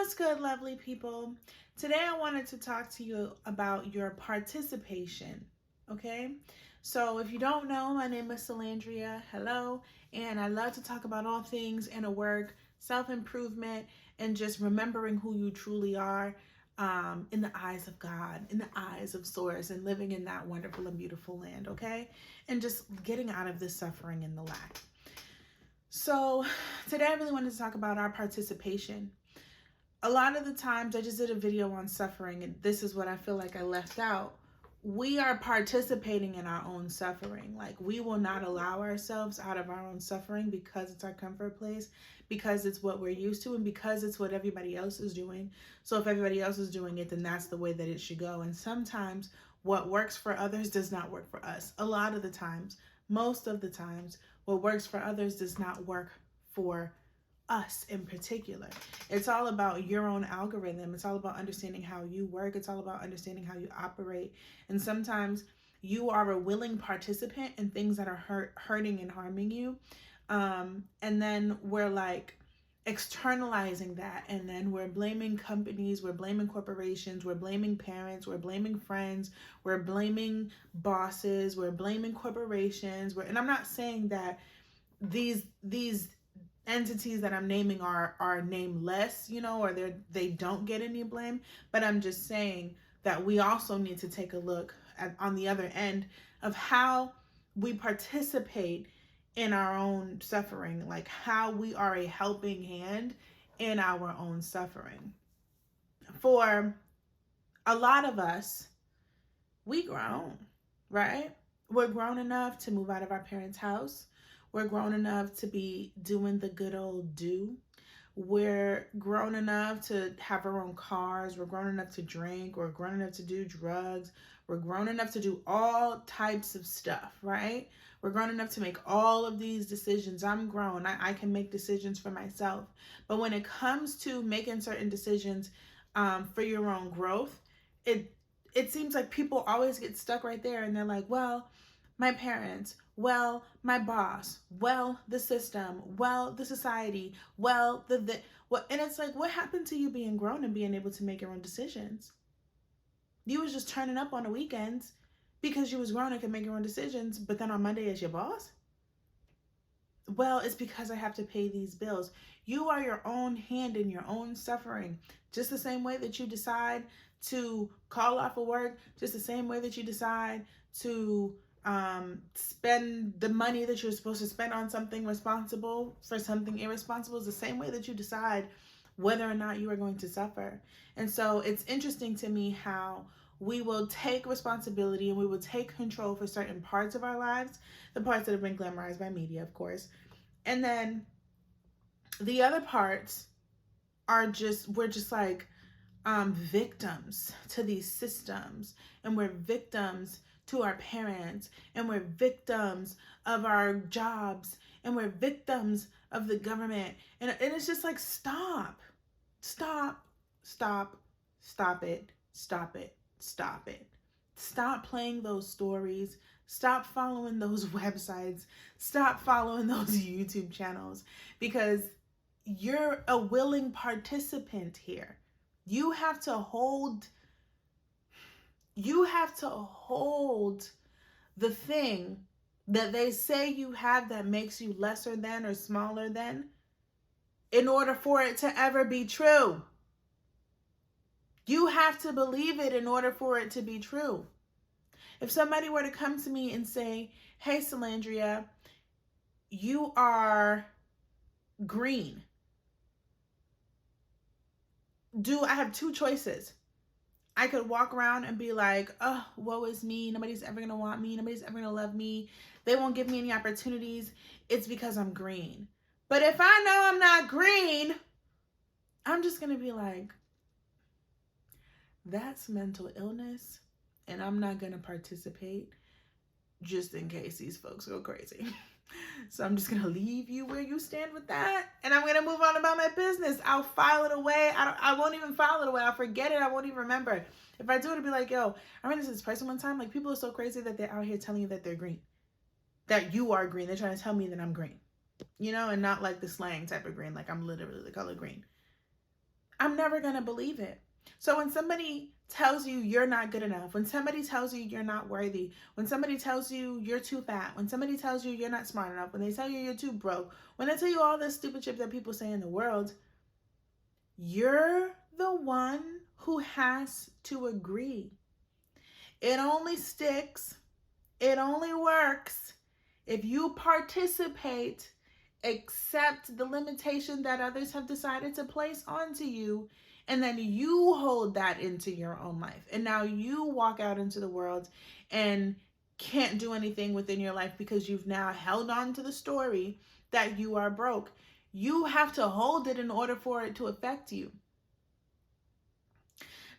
What's good, lovely people? Today I wanted to talk to you about your participation, okay? So if you don't know, my name is Salandria. Hello, and I love to talk about all things inner work, self-improvement, and just remembering who you truly are in the eyes of God, in the eyes of Source, and living in that wonderful and beautiful land, okay? And just getting out of this suffering and the lack. So today I really wanted to talk about our participation. A lot of the times, I just did a video on suffering, and this is what I feel like I left out. We are participating in our own suffering. Like, we will not allow ourselves out of our own suffering because it's our comfort place, because it's what we're used to, and because it's what everybody else is doing. So if everybody else is doing it, then that's the way that it should go. And sometimes what works for others does not work for us. A lot of the times, most of the times, what works for others does not work for us in particular. It's all about your own algorithm. It's all about understanding how you work. It's all about understanding how you operate. And sometimes you are a willing participant in things that are hurting and harming you. And then we're like externalizing that. And then we're blaming companies, we're blaming corporations, we're blaming parents, we're blaming friends, we're blaming bosses, we're blaming corporations. And I'm not saying that these entities that I'm naming are nameless, or they don't get any blame, but I'm just saying that we also need to take a look on the other end of how we participate in our own suffering, like how we are a helping hand in our own suffering. For a lot of us, we grown, right? We're grown enough to move out of our parents' house. We're grown enough to be doing the good old do. We're grown enough to have our own cars. We're grown enough to drink. We're grown enough to do drugs. We're grown enough to do all types of stuff, right? We're grown enough to make all of these decisions. I'm grown. I can make decisions for myself. But when it comes to making certain decisions for your own growth, it seems like people always get stuck right there, and they're like, well, my parents, well, my boss, well, the system, well, the society, well, and it's like, what happened to you being grown and being able to make your own decisions? You was just turning up on the weekends because you was grown and could make your own decisions, but then on Monday is your boss? Well, it's because I have to pay these bills. You are your own hand in your own suffering. Just the same way that you decide to call off of work, just the same way that you decide to spend the money that you're supposed to spend on something responsible for something irresponsible, is the same way that you decide whether or not you are going to suffer. And so it's interesting to me how we will take responsibility and we will take control for certain parts of our lives, the parts that have been glamorized by media, of course. And then the other parts we're just like victims to these systems, and we're victims to our parents, and we're victims of our jobs, and we're victims of the government. And it's just like, stop it, stop it. Stop playing those stories. Stop following those websites. Stop following those YouTube channels, because you're a willing participant here. You have to hold the thing that they say you have that makes you lesser than or smaller than, in order for it to ever be true. You have to believe it in order for it to be true. If somebody were to come to me and say, hey, Salandria, you are green. I have two choices. I could walk around and be like, oh, woe is me. Nobody's ever going to want me. Nobody's ever going to love me. They won't give me any opportunities. It's because I'm green. But if I know I'm not green, I'm just going to be like, that's mental illness, and I'm not going to participate just in case these folks go crazy. So I'm just going to leave you where you stand with that, and I'm going to move on about my business. I'll file it away. I won't even file it away. I'll forget it. I won't even remember. If I do, it'll be like, yo, I ran into this person one time. Like, people are so crazy that they're out here telling you that they're green, that you are green. They're trying to tell me that I'm green, and not like the slang type of green. Like, I'm literally the color green. I'm never going to believe it. So when somebody tells you you're not good enough, when somebody tells you you're not worthy, when somebody tells you you're too fat, when somebody tells you you're not smart enough, when they tell you you're too broke, when they tell you all this stupid shit that people say in the world, you're the one who has to agree. It only sticks, it only works if you participate, accept the limitation that others have decided to place onto you, and then you hold that into your own life. And now you walk out into the world and can't do anything within your life because you've now held on to the story that you are broke. You have to hold it in order for it to affect you.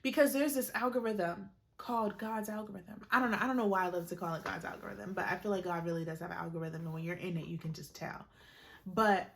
Because there's this algorithm called God's algorithm. I don't know why I love to call it God's algorithm, but I feel like God really does have an algorithm, and when you're in it, you can just tell. But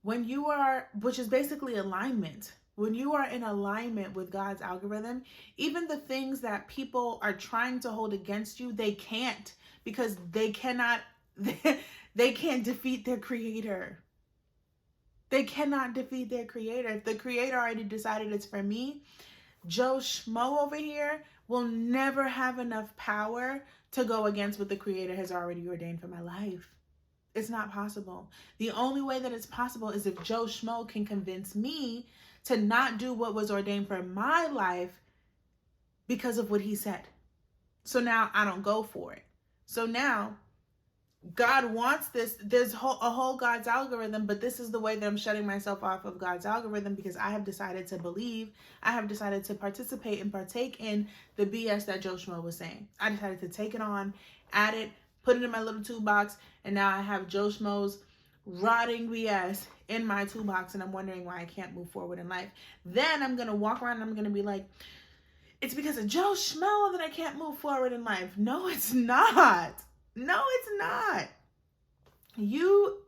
when you are, which is basically alignment, when you are in alignment with God's algorithm, even the things that people are trying to hold against you, they can't, because they cannot, they can't defeat their creator. They cannot defeat their creator. If the creator already decided it's for me, Joe Schmo over here will never have enough power to go against what the creator has already ordained for my life. It's not possible. The only way that it's possible is if Joe Schmo can convince me to not do what was ordained for my life because of what he said. So now I don't go for it. So now God wants this. There's a whole God's algorithm, but this is the way that I'm shutting myself off of God's algorithm, because I have decided to believe, I have decided to participate and partake in the BS that Joe Schmo was saying. I decided to take it on, add it, put it in my little toolbox, and now I have Joe Schmo's rotting BS in my toolbox, and I'm wondering why I can't move forward in life. Then I'm going to walk around and I'm going to be like, it's because of Joe Schmo that I can't move forward in life. No, it's not. No, it's not. You,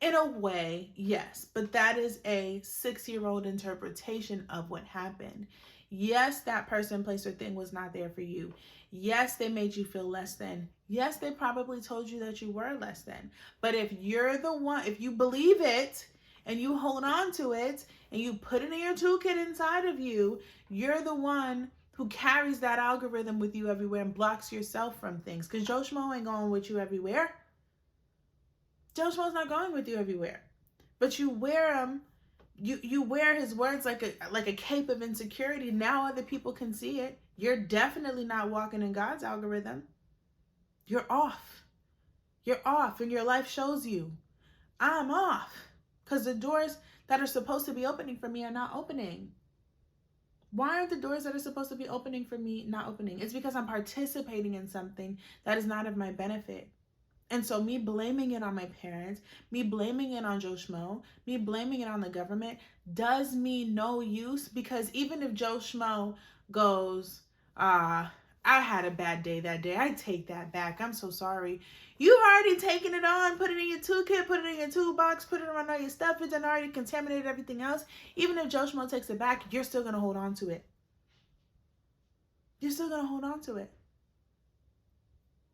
in a way, yes, but that is a 6-year-old interpretation of what happened. Yes, that person, place, or thing was not there for you. Yes, they made you feel less than. Yes, they probably told you that you were less than. But if you're the one, if you believe it and you hold on to it and you put it in your toolkit inside of you, you're the one who carries that algorithm with you everywhere and blocks yourself from things. Because Joe Schmo ain't going with you everywhere. Joe Schmo's not going with you everywhere. But you wear him, you wear his words like a cape of insecurity. Now other people can see it. You're definitely not walking in God's algorithm. You're off. You're off, and your life shows you. I'm off. Because the doors that are supposed to be opening for me are not opening. Why aren't the doors that are supposed to be opening for me not opening? It's because I'm participating in something that is not of my benefit. And so me blaming it on my parents, me blaming it on Joe Schmo, me blaming it on the government does me no use, because even if Joe Schmo goes, I had a bad day that day, I take that back, I'm so sorry. You've already taken it on, put it in your toolkit, put it in your toolbox, put it around all your stuff, it's already contaminated everything else. Even if Joe Schmo takes it back, you're still going to hold on to it. You're still going to hold on to it.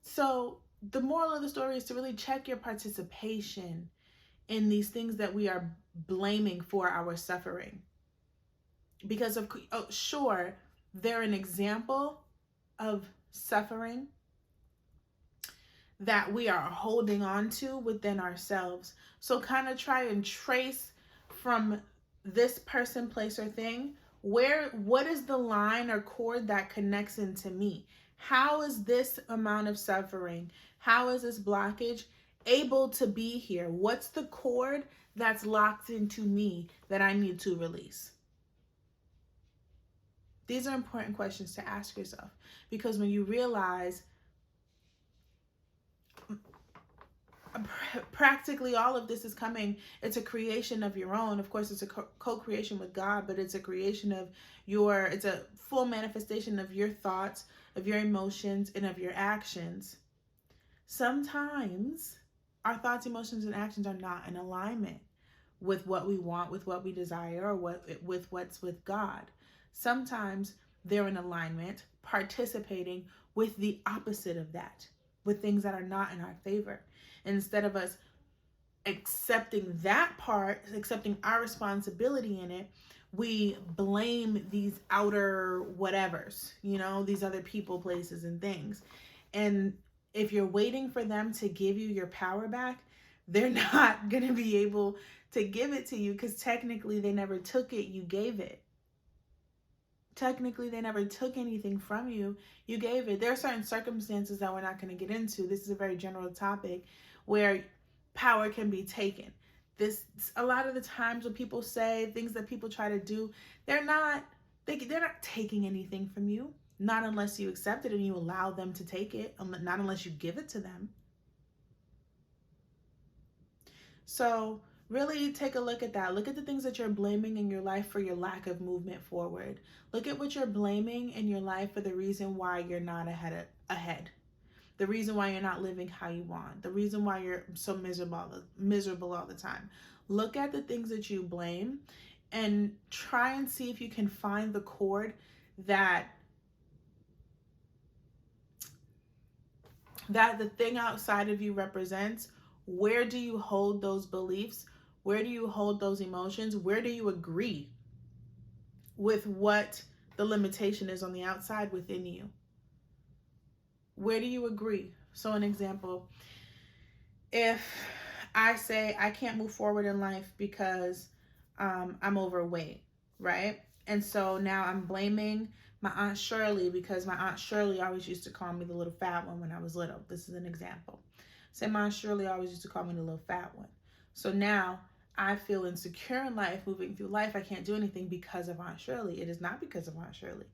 So the moral of the story is to really check your participation in these things that we are blaming for our suffering. Because sure, they're an example of suffering that we are holding on to within ourselves. So kind of try and trace from this person, place, or thing, what is the line or cord that connects into me? How is this amount of suffering, how is this blockage able to be here? What's the cord that's locked into me that I need to release? These are important questions to ask yourself, because when you realize practically all of this is coming, it's a creation of your own. Of course, it's a co-creation with God, but it's a creation of it's a full manifestation of your thoughts, of your emotions, and of your actions. Sometimes our thoughts, emotions, and actions are not in alignment with what we want, with what we desire, or with what's with God. Sometimes they're in alignment, participating with the opposite of that, with things that are not in our favor. And instead of us accepting that part, accepting our responsibility in it, we blame these outer whatevers, you know, these other people, places, and things. And if you're waiting for them to give you your power back, they're not going to be able to give it to you, because technically they never took it, you gave it. Technically, they never took anything from you, you gave it. There are certain circumstances that we're not going to get into. This is a very general topic where power can be taken. This, a lot of the times when people say things that people try to do, they're not taking anything from you. Not unless you accept it and you allow them to take it. Not unless you give it to them. So really take a look at that. Look at the things that you're blaming in your life for your lack of movement forward. Look at what you're blaming in your life for the reason why you're not ahead. The reason why you're not living how you want. The reason why you're so miserable all the time. Look at the things that you blame and try and see if you can find the cord that the thing outside of you represents. Where do you hold those beliefs? Where do you hold those emotions? Where do you agree with what the limitation is on the outside within you? Where do you agree? So an example, if I say I can't move forward in life because I'm overweight, right? And so now I'm blaming my Aunt Shirley, because my Aunt Shirley always used to call me the little fat one when I was little. This is an example. Say my Aunt Shirley always used to call me the little fat one. So now I feel insecure in life, moving through life. I can't do anything because of Aunt Shirley. It is not because of Aunt Shirley.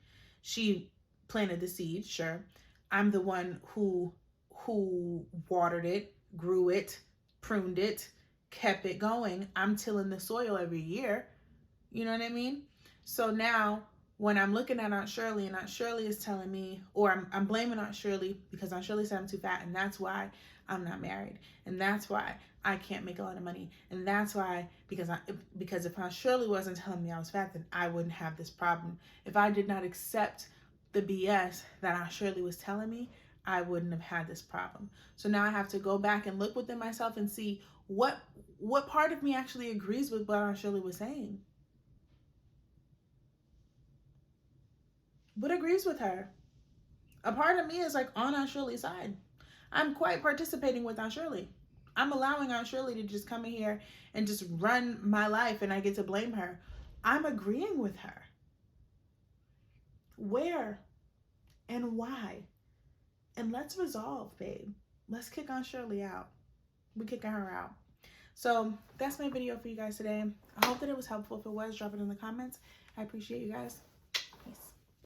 She planted the seed, sure. I'm the one who watered it, grew it, pruned it, kept it going. I'm tilling the soil every year. You know what I mean? So now when I'm looking at Aunt Shirley and Aunt Shirley is telling me, or I'm blaming Aunt Shirley because Aunt Shirley said I'm too fat, and that's why I'm not married, and that's why I can't make a lot of money, and that's why, because if Aunt Shirley wasn't telling me I was fat, then I wouldn't have this problem. If I did not accept the BS that Aunt Shirley was telling me, I wouldn't have had this problem. So now I have to go back and look within myself and see what part of me actually agrees with what Aunt Shirley was saying. What agrees with her? A part of me is like on Aunt Shirley's side. I'm quite participating with Aunt Shirley. I'm allowing Aunt Shirley to just come in here and just run my life, and I get to blame her. I'm agreeing with her. Where and why? And let's resolve, babe. Let's kick Aunt Shirley out. We're kicking her out. So that's my video for you guys today. I hope that it was helpful. If it was, drop it in the comments. I appreciate you guys.